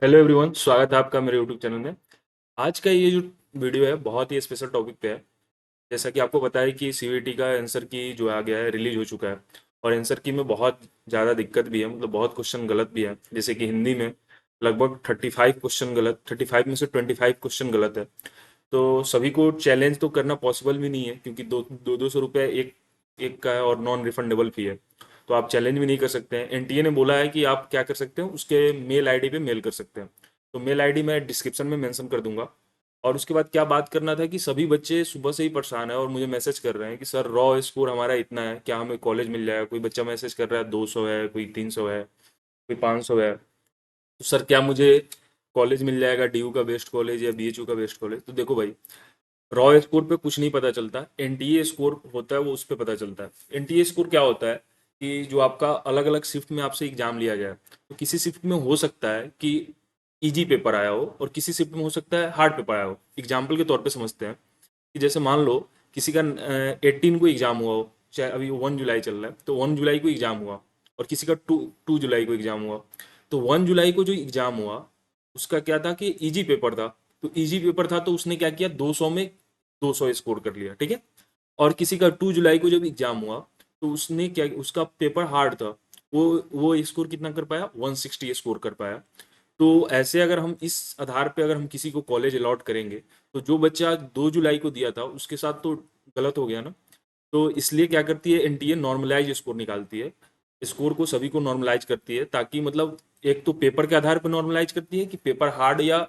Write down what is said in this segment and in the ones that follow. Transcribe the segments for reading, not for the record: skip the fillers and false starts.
Hello everyone, स्वागत है आपका मेरे यूट्यूब चैनल में। आज का ये जो वीडियो है बहुत ही स्पेशल टॉपिक पे है। जैसा कि आपको पता है कि सीवीटी का आंसर की जो आ गया है रिलीज हो चुका है। और आंसर की में बहुत ज़्यादा दिक्कत भी है, मतलब बहुत क्वेश्चन गलत भी है। जैसे कि हिंदी में लगभग 35 क्वेश्चन गलत, 35 में से 25 क्वेश्चन गलत है। तो सभी को चैलेंज तो करना पॉसिबल भी नहीं है, क्योंकि दो सौ रुपये एक एक का है और नॉन रिफंडेबल फी है। तो आप चैलेंज भी नहीं कर सकते हैं। एनटीए ने बोला है कि आप क्या कर सकते हैं, उसके मेल आईडी पे मेल कर सकते हैं। तो मेल आईडी मैं डिस्क्रिप्शन में मेंशन कर दूंगा। और उसके बाद क्या बात करना था कि सभी बच्चे सुबह से ही परेशान है और मुझे मैसेज कर रहे हैं कि सर रॉ स्कोर हमारा इतना है, क्या हमें कॉलेज मिल जाएगा। कोई बच्चा मैसेज कर रहा है 200 है, कोई 300 है, कोई 500 है। तो सर क्या मुझे कॉलेज मिल जाएगा, डीयू का बेस्ट कॉलेज या बीएचयू का बेस्ट कॉलेज। तो देखो भाई, रॉ स्कोर पे कुछ नहीं पता चलता। एनटीए स्कोर होता है वो उस पे पता चलता है। एनटीए स्कोर क्या होता है कि जो आपका अलग अलग शिफ्ट में आपसे एग्जाम लिया गया है। तो किसी शिफ्ट में हो सकता है कि इजी पेपर आया हो और किसी शिफ्ट में हो सकता है हार्ड पेपर आया हो। एग्जाम्पल के तौर पे समझते हैं कि जैसे मान लो किसी का 18 को एग्जाम हुआ हो, चाहे अभी 1 जुलाई चल रहा है तो 1 जुलाई को एग्जाम हुआ। और किसी का 2 जुलाई को एग्जाम हुआ। तो 1 जुलाई को जो एग्जाम हुआ उसका क्या था कि इजी पेपर था। तो इजी पेपर था तो उसने क्या किया, 200 में 200 स्कोर कर लिया, ठीक है। और किसी का 2 जुलाई को जब एग्जाम हुआ तो उसने क्या, उसका पेपर हार्ड था। वो स्कोर कितना कर पाया, 160 स्कोर कर पाया। तो ऐसे अगर हम इस आधार पे अगर हम किसी को कॉलेज अलॉट करेंगे तो जो बच्चा 2 जुलाई को दिया था उसके साथ तो गलत हो गया ना। तो इसलिए क्या करती है एनटीए, नॉर्मलाइज स्कोर निकालती है। स्कोर को सभी को नॉर्मलाइज करती है, ताकि मतलब एक तो पेपर के आधार पर नॉर्मलाइज करती है कि पेपर हार्ड या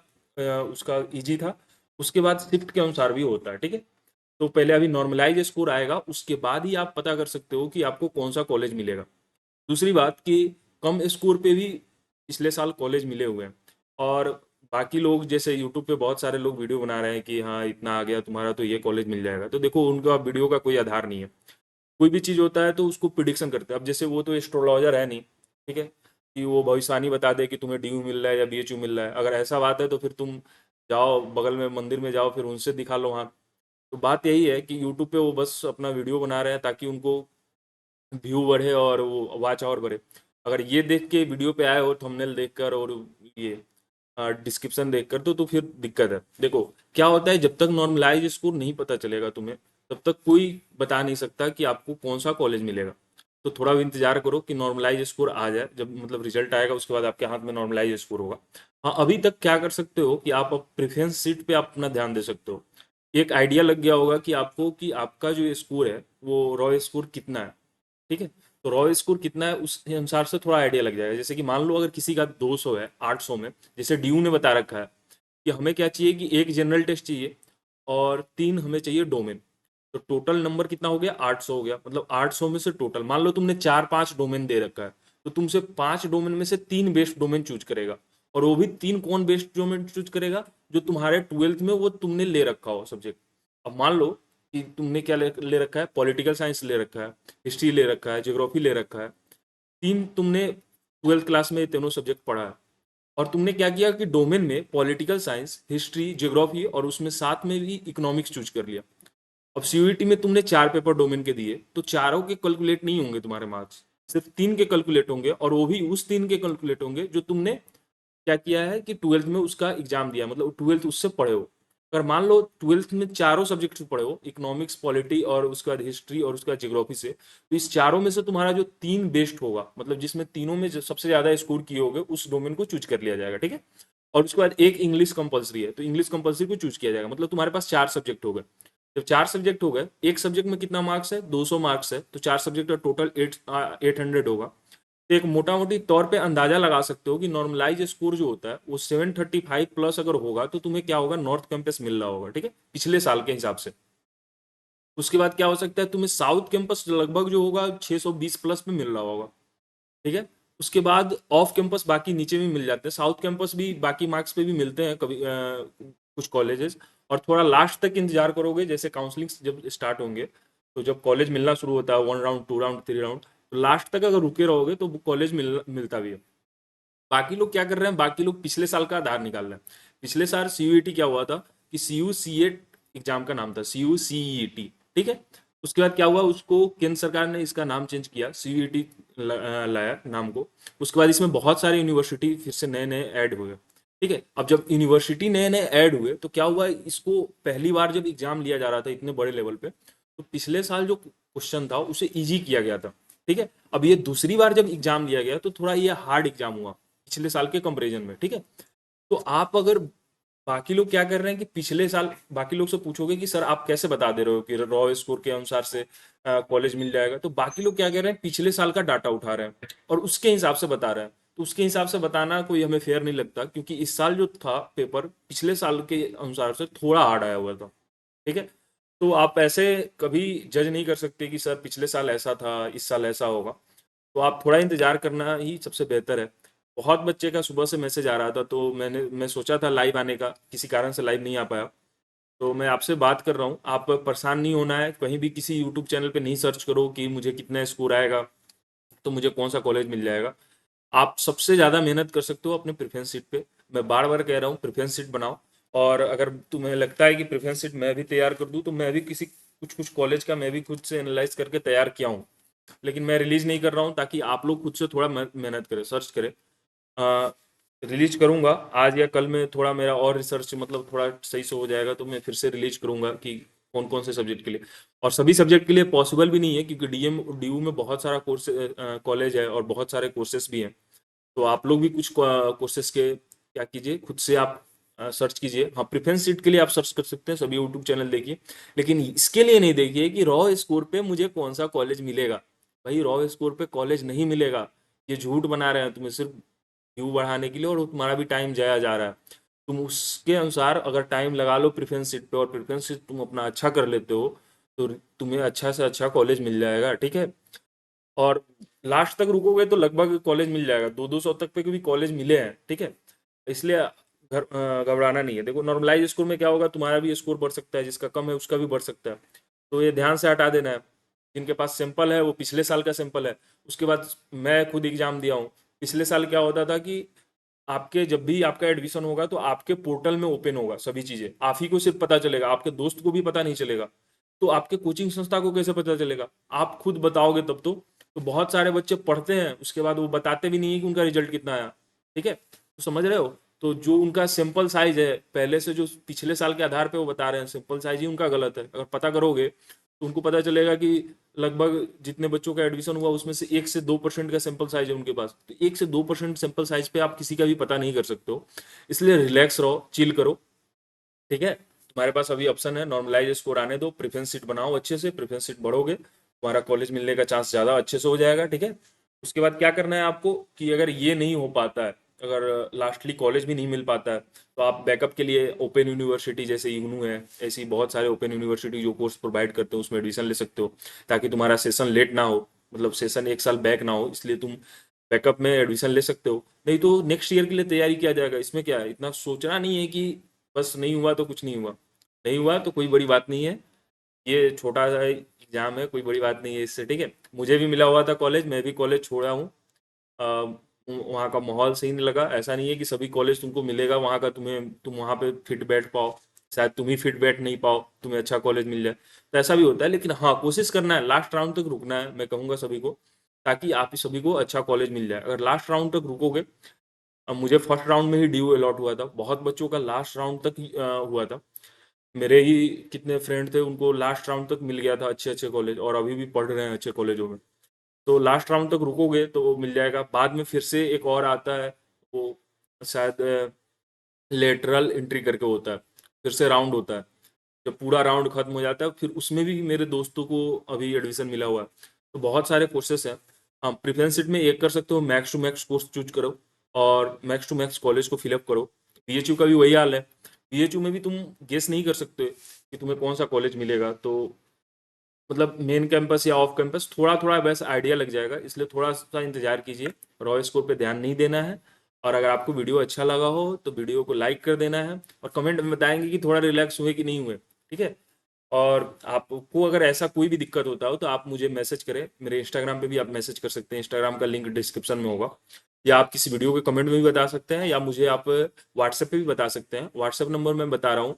उसका इजी था। उसके बाद शिफ्ट के अनुसार भी होता है, ठीक है। तो पहले अभी नॉर्मलाइज स्कोर आएगा, उसके बाद ही आप पता कर सकते हो कि आपको कौन सा कॉलेज मिलेगा। दूसरी बात कि कम स्कोर पे भी पिछले साल कॉलेज मिले हुए हैं। और बाकी लोग जैसे यूट्यूब पे बहुत सारे लोग वीडियो बना रहे हैं कि हाँ इतना आ गया तुम्हारा तो ये कॉलेज मिल जाएगा। तो देखो उनका वीडियो का कोई आधार नहीं है। कोई भी चीज़ होता है तो उसको प्रिडिक्शन करते हैं। अब जैसे वो तो एस्ट्रोलॉजर है नहीं, ठीक है, कि वो भविष्यवाणी बता दे कि तुम्हें डीयू मिल रहा है या बीएचयू मिल रहा है। अगर ऐसा बात है तो फिर तुम जाओ बगल में मंदिर में जाओ, फिर उनसे दिखा लो हाथ। तो बात यही है कि यूट्यूब पे वो बस अपना वीडियो बना रहे हैं ताकि उनको व्यू बढ़े और वो वॉच आवर बढ़े। अगर ये देख के वीडियो पे आए हो थंबनेल देखकर और ये डिस्क्रिप्शन देखकर तो फिर दिक्कत है। देखो क्या होता है, जब तक नॉर्मलाइज स्कोर नहीं पता चलेगा तुम्हें, तब तक कोई बता नहीं सकता कि आपको कौन सा कॉलेज मिलेगा। तो थोड़ा भी इंतजार करो कि नॉर्मलाइज स्कोर आ जाए, जब मतलब रिजल्ट आएगा उसके बाद आपके हाथ में नॉर्मलाइज स्कोर होगा। हाँ, अभी तक क्या कर सकते हो कि आप प्रेफरेंस सीट पे आप अपना ध्यान दे सकते हो। एक आइडिया लग गया होगा कि आपको कि आपका जो स्कोर है वो रॉ स्कोर कितना है, ठीक है। तो रॉ स्कोर कितना है उस अनुसार से थोड़ा आइडिया लग जाएगा। जैसे कि मान लो अगर किसी का 200 है 800 में, जैसे ड्यू ने बता रखा है कि हमें क्या चाहिए कि एक जनरल टेस्ट चाहिए और 3 हमें चाहिए डोमेन। तो टोटल नंबर कितना हो गया, 800 हो गया। मतलब 800 में से टोटल मान लो तुमने 4-5 डोमेन दे रखा है, तो तुमसे 5 डोमेन में से 3 बेस्ट डोमेन चूज करेगा। और वो भी 3 कौन बेस्ट डोमेन चूज करेगा, जो तुम्हारे 12th में वो तुमने ले रखा हो सब्जेक्ट। अब मान लो कि तुमने क्या ले रखा है, पॉलिटिकल साइंस ले रखा है, हिस्ट्री ले रखा है, ज्योग्राफी ले रखा है। 3 तुमने 12th क्लास में ये तीनों सब्जेक्ट पढ़ा है। और तुमने क्या किया कि डोमेन में पॉलिटिकल साइंस, हिस्ट्री, ज्योग्राफी और उसमें साथ में भी इकोनॉमिक्स चूज कर लिया। अब सीयूईटी में तुमने 4 पेपर डोमेन के दिए तो चारों के कैलकुलेट नहीं होंगे तुम्हारे मार्क्स, सिर्फ 3 के कैलकुलेट होंगे। और वो भी उस 3 के कैलकुलेट होंगे जो तुमने क्या किया है कि 12th में उसका एग्जाम दिया, मतलब 12th उससे पढ़े हो। अगर मान लो 12th में चारों सब्जेक्ट से पढ़े हो, इकोनॉमिक्स, पॉलिटी और उसके बाद हिस्ट्री और उसका ज्योग्राफी से, तो इस चारों में से तुम्हारा जो 3 बेस्ट होगा, मतलब जिसमें तीनों में जो सबसे ज्यादा स्कोर किए होगे उस डोमेन को चूज कर लिया जाएगा, ठीक है। और उसके बाद एक इंग्लिश कंपलसरी है तो इंग्लिश कंपलसरी को चूज किया जाएगा। मतलब तुम्हारे पास 4 सब्जेक्ट हो गए। जब 4 सब्जेक्ट हो गए, एक सब्जेक्ट में कितना मार्क्स है, 200 मार्क्स है, तो 4 सब्जेक्ट का टोटल 800 होगा। तो एक मोटा मोटी तौर पे अंदाजा लगा सकते हो कि नॉर्मलाइज स्कोर जो होता है वो 735 प्लस अगर होगा तो तुम्हें क्या होगा, नॉर्थ कैंपस मिल रहा होगा, ठीक है, पिछले साल के हिसाब से। उसके बाद क्या हो सकता है, तुम्हें साउथ कैंपस लगभग जो होगा 620 प्लस में मिल रहा होगा, ठीक है। उसके बाद ऑफ कैंपस बाकी नीचे भी मिल जाते हैं, साउथ कैंपस भी बाकी मार्क्स पे भी मिलते हैं कभी कुछ कॉलेजेस। और थोड़ा लास्ट तक इंतजार करोगे, जैसे काउंसलिंग जब स्टार्ट होंगे तो जब कॉलेज मिलना शुरू होता है 1 राउंड 2 राउंड 3 राउंड, तो लास्ट तक अगर रुके रहोगे तो कॉलेज मिलता भी है। बाकी लोग क्या कर रहे हैं, बाकी लोग पिछले साल का आधार निकाल रहे हैं। पिछले साल सीयूईटी क्या हुआ था कि सीयू सीएट एग्जाम का नाम था, सीयू सीईटी, ठीक है। उसके बाद क्या हुआ, उसको केंद्र सरकार ने इसका नाम चेंज किया, सीयूईटी लाया नाम को। उसके बाद इसमें बहुत सारे यूनिवर्सिटी फिर से नए नए ऐड हुए। ठीक है। अब जब यूनिवर्सिटी नए नए ऐड हुए तो क्या हुआ, इसको पहली बार जब एग्जाम लिया जा रहा था इतने बड़े लेवल पे, तो पिछले साल जो क्वेश्चन था उसे इजी किया गया था। ठीक है। अब ये दूसरी बार जब एग्जाम लिया गया तो थोड़ा ये हार्ड एग्जाम हुआ पिछले साल के कंपेरिजन में। ठीक है। तो आप अगर, बाकी लोग क्या कर रहे हैं कि पिछले साल बाकी लोग से पूछोगे कि सर आप कैसे बता दे रहे हो कि रॉ स्कोर के अनुसार से कॉलेज मिल जाएगा, तो बाकी लोग क्या कर रहे हैं, पिछले साल का डाटा उठा रहे हैं और उसके हिसाब से बता रहे हैं। तो उसके हिसाब से बताना कोई हमें फेयर नहीं लगता, क्योंकि इस साल जो था पेपर पिछले साल के अनुसार से थोड़ा हार्ड आया हुआ था। ठीक है। तो आप ऐसे कभी जज नहीं कर सकते कि सर पिछले साल ऐसा था इस साल ऐसा होगा। तो आप थोड़ा इंतजार करना ही सबसे बेहतर है। बहुत बच्चे का सुबह से मैसेज आ रहा था, तो मैं सोचा था लाइव आने का, किसी कारण से लाइव नहीं आ पाया। तो मैं आपसे बात कर रहा हूँ, आप परेशान नहीं होना है, कहीं भी किसी यूट्यूब चैनल पे नहीं सर्च करो कि मुझे कितना स्कोर आएगा तो मुझे कौन सा कॉलेज मिल जाएगा। आप सबसे ज़्यादा मेहनत कर सकते हो अपने प्रेफरेंस सीट पे। मैं बार बार कह रहा हूँ प्रेफरेंस सीट बनाओ। और अगर तुम्हें लगता है कि प्रेफरेंस सीट मैं भी तैयार कर दूँ, तो मैं भी किसी कुछ कुछ कॉलेज का मैं भी खुद से एनालाइज करके तैयार किया हूँ, लेकिन मैं रिलीज नहीं कर रहा हूँ ताकि आप लोग खुद से थोड़ा मेहनत करें, सर्च करें। रिलीज करूंगा आज या कल में, थोड़ा मेरा और रिसर्च मतलब थोड़ा सही से हो जाएगा तो मैं फिर से रिलीज करूंगा कि कौन कौन से सब्जेक्ट के लिए। और सभी सब्जेक्ट के लिए पॉसिबल भी नहीं है, क्योंकि डीयू में बहुत सारा कोर्स कॉलेज है और बहुत सारे कोर्सेज भी हैं। तो आप लोग भी कुछ कोर्सेज के क्या कीजिए, खुद से आप सर्च कीजिए। हाँ, प्रेफरेंस सीट के लिए आप सर्च कर सकते हैं, सभी यूट्यूब चैनल देखिए, लेकिन इसके लिए नहीं देखिए कि रॉ स्कोर पे मुझे कौन सा कॉलेज मिलेगा। भाई, रॉ स्कोर पे कॉलेज नहीं मिलेगा। ये झूठ बना रहे हैं तुम्हें सिर्फ व्यू बढ़ाने के लिए, और तुम्हारा भी टाइम जाया जा रहा है। तुम उसके अनुसार अगर टाइम लगा लो प्रेफरेंस सीट पे, और प्रेफरेंस सीट तुम अपना अच्छा कर लेते हो, तो तुम्हें अच्छा से अच्छा कॉलेज मिल जाएगा। ठीक है। और लास्ट तक रुकोगे तो लगभग कॉलेज मिल जाएगा, 200 तक पे भी कॉलेज मिले हैं। ठीक है। इसलिए घबराना नहीं है। देखो, नॉर्मलाइज स्कोर में क्या होगा, तुम्हारा भी स्कोर बढ़ सकता है, जिसका कम है उसका भी बढ़ सकता है। तो ये ध्यान से हटा देना है। जिनके पास सैंपल है वो पिछले साल का सैंपल है। उसके बाद मैं खुद एग्जाम दिया हूँ। पिछले साल क्या होता था कि आपके जब भी आपका एडमिशन होगा तो आपके पोर्टल में ओपन होगा सभी चीजें, आप ही को सिर्फ पता चलेगा, आपके दोस्त को भी पता नहीं चलेगा। तो आपके कोचिंग संस्था को कैसे पता चलेगा, आप खुद बताओगे तब तो बहुत सारे बच्चे पढ़ते हैं उसके बाद वो बताते भी नहीं है कि उनका रिजल्ट कितना आया। ठीक है, तो समझ रहे हो। तो जो उनका सैंपल साइज है पहले से, जो पिछले साल के आधार पे वो बता रहे हैं, सैंपल साइज ही उनका गलत है। अगर पता करोगे तो उनको पता चलेगा कि लगभग जितने बच्चों का एडमिशन हुआ उसमें से 1 से 2% का सैंपल साइज है उनके पास। तो 1 से 2% सैंपल साइज पे आप किसी का भी पता नहीं कर सकते हो। इसलिए रिलैक्स रहो, चिल करो। ठीक है। तुम्हारे पास अभी ऑप्शन है, नॉर्मलाइज स्कोर आने दो, प्रेफरेंस सीट बनाओ, अच्छे से प्रेफरेंस सीट बढ़ोगे, तुम्हारा कॉलेज मिलने का चांस ज़्यादा अच्छे से हो जाएगा। ठीक है। उसके बाद क्या करना है आपको कि अगर ये नहीं हो पाता है, अगर लास्टली कॉलेज भी नहीं मिल पाता है, तो आप बैकअप के लिए ओपन यूनिवर्सिटी जैसे इग्नू है, ऐसी बहुत सारे ओपन यूनिवर्सिटी जो कोर्स प्रोवाइड करते हो उसमें एडमिशन ले सकते हो, ताकि तुम्हारा सेशन लेट ना हो, मतलब सेशन 1 साल बैक ना हो, इसलिए तुम बैकअप में एडमिशन ले सकते हो। नहीं तो नेक्स्ट ईयर के लिए तैयारी किया जाएगा, इसमें क्या है, इतना सोचना नहीं है कि बस नहीं हुआ तो कुछ नहीं हुआ। नहीं हुआ तो कोई बड़ी बात नहीं है, ये छोटा सा एग्जाम है, कोई बड़ी बात नहीं है इससे। ठीक है। मुझे भी मिला हुआ था कॉलेज, मैं भी कॉलेज छोड़ा हूँ। वहाँ का माहौल सही नहीं लगा। ऐसा नहीं है कि सभी कॉलेज तुमको मिलेगा वहाँ का, तुम वहाँ पे फिट बैठ पाओ, शायद तुम ही फिट बैठ नहीं पाओ, तुम्हें अच्छा कॉलेज मिल जाए, तो ऐसा भी होता है। लेकिन हाँ, कोशिश करना है, लास्ट राउंड तक रुकना है, मैं कहूँगा सभी को, ताकि आप ही सभी को अच्छा कॉलेज मिल जाए। अगर लास्ट राउंड तक रुकोगे, अब मुझे फर्स्ट राउंड में ही ड्यू अलॉट हुआ था, बहुत बच्चों का लास्ट राउंड तक ही, हुआ था। मेरे ही कितने फ्रेंड थे उनको लास्ट राउंड तक मिल गया था अच्छे अच्छे कॉलेज, और अभी भी पढ़ रहे हैं अच्छे कॉलेजों में। तो लास्ट राउंड तक रुकोगे तो वो मिल जाएगा। बाद में फिर से एक और आता है, वो शायद लेटरल एंट्री करके होता है, फिर से राउंड होता है। जब पूरा राउंड खत्म हो जाता है फिर उसमें भी मेरे दोस्तों को अभी एडमिशन मिला हुआ है। तो बहुत सारे कोर्सेस हैं। हाँ, प्रेफरेंस सीट में एक कर सकते हो, max to max course choose करो और मैक्स टू मैक्स कॉलेज को फिलअप करो। बीएचयू का भी वही हाल है। बीएचयू में भी तुम गेस नहीं कर सकते कि तुम्हें कौन सा कॉलेज मिलेगा, तो मतलब मेन कैंपस या ऑफ कैंपस थोड़ा थोड़ा बस आइडिया लग जाएगा, इसलिए थोड़ा सा इंतजार कीजिए। रॉ स्कोर पे ध्यान नहीं देना है। और अगर आपको वीडियो अच्छा लगा हो तो वीडियो को लाइक कर देना है, और कमेंट में बताएंगे कि थोड़ा रिलैक्स हुए कि नहीं हुए। ठीक है। और आपको अगर ऐसा कोई भी दिक्कत होता हो तो आप मुझे मैसेज करें, मेरे इंस्टाग्राम पे भी आप मैसेज कर सकते हैं, इंस्टाग्राम का लिंक डिस्क्रिप्शन में होगा। या आप किसी वीडियो के कमेंट में भी बता सकते हैं, या मुझे आप व्हाट्सएप पे भी बता सकते हैं। व्हाट्सएप नंबर मैं बता रहा हूँ,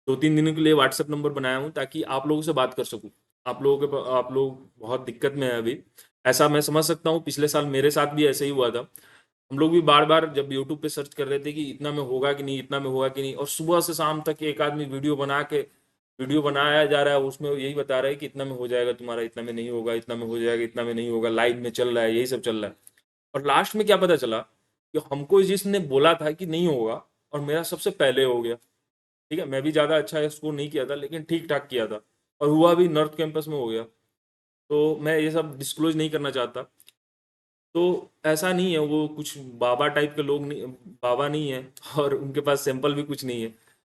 2-3 दिनों के लिए व्हाट्सएप नंबर बनाया हूँ ताकि आप लोगों से बात कर सकूँ। आप लोग बहुत दिक्कत में है अभी, ऐसा मैं समझ सकता हूँ, पिछले साल मेरे साथ भी ऐसे ही हुआ था। हम लोग भी बार बार जब यूट्यूब पे सर्च कर रहे थे कि इतना में होगा कि नहीं, इतना में होगा कि नहीं, और सुबह से शाम तक एक आदमी वीडियो बनाया जा रहा है, उसमें यही बता रहा है कि इतना में हो जाएगा तुम्हारा, इतना में नहीं होगा, इतना में हो जाएगा, इतना में नहीं होगा, लाइव में चल रहा है, यही सब चल रहा है। और लास्ट में क्या पता चला कि हमको जिसने बोला था कि नहीं होगा, और मेरा सबसे पहले हो गया। ठीक है, मैं भी ज़्यादा अच्छा स्कोर नहीं किया था, लेकिन ठीक ठाक किया था, और हुआ भी नॉर्थ कैंपस में हो गया। तो मैं ये सब डिस्क्लोज नहीं करना चाहता। तो ऐसा नहीं है, वो कुछ बाबा टाइप के लोग नहीं, बाबा नहीं है, और उनके पास सैंपल भी कुछ नहीं है।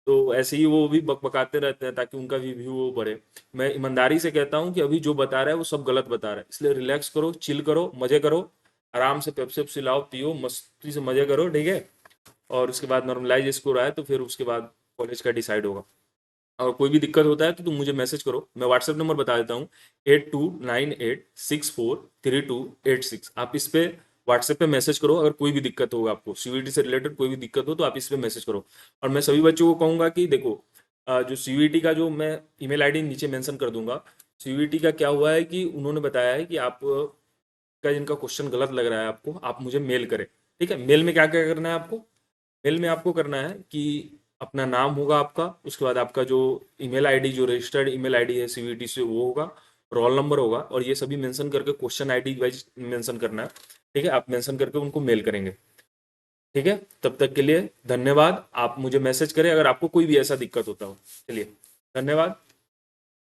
तो ऐसे ही वो भी बकबकाते रहते हैं ताकि उनका भी व्यू वो बढ़े। मैं ईमानदारी से कहता हूँ कि अभी जो बता रहा है वो सब गलत बता रहा है, इसलिए रिलैक्स करो, चिल करो, मजे करो, आराम से पेप्सी वेप्सी लाओ, पियो, मस्ती से मजे करो, ठीक है। और उसके बाद नॉर्मलाइज स्कोर आए तो फिर उसके बाद कॉलेज का डिसाइड होगा। और कोई भी दिक्कत होता है तो तुम मुझे मैसेज करो, मैं व्हाट्सएप नंबर बता देता हूँ, 8298643286। आप इस पे व्हाट्सएप पे मैसेज करो, अगर कोई भी दिक्कत होगा, आपको सीवीटी से रिलेटेड कोई भी दिक्कत हो तो आप इस पे मैसेज करो। और मैं सभी बच्चों को कहूँगा कि देखो, जो सीवीटी का जो मैं ईमेल आईडी नीचे मेंशन कर दूंगा। सीवीटी का क्या हुआ है कि उन्होंने बताया है कि आप का जिनका क्वेश्चन गलत लग रहा है आपको, आप मुझे मेल करें। ठीक है, मेल में क्या क्या करना है आपको, मेल में आपको करना है कि अपना नाम होगा आपका, उसके बाद आपका जो ईमेल आईडी, जो रजिस्टर्ड ईमेल आईडी है सीवीटी से, वो होगा, रोल नंबर होगा, और ये सभी मेंशन करके क्वेश्चन आईडी वाइज मेंशन करना है। ठीक है, आप मेंशन करके उनको मेल करेंगे। ठीक है, तब तक के लिए धन्यवाद। आप मुझे मैसेज करें अगर आपको कोई भी ऐसा दिक्कत होता हो। चलिए, धन्यवाद।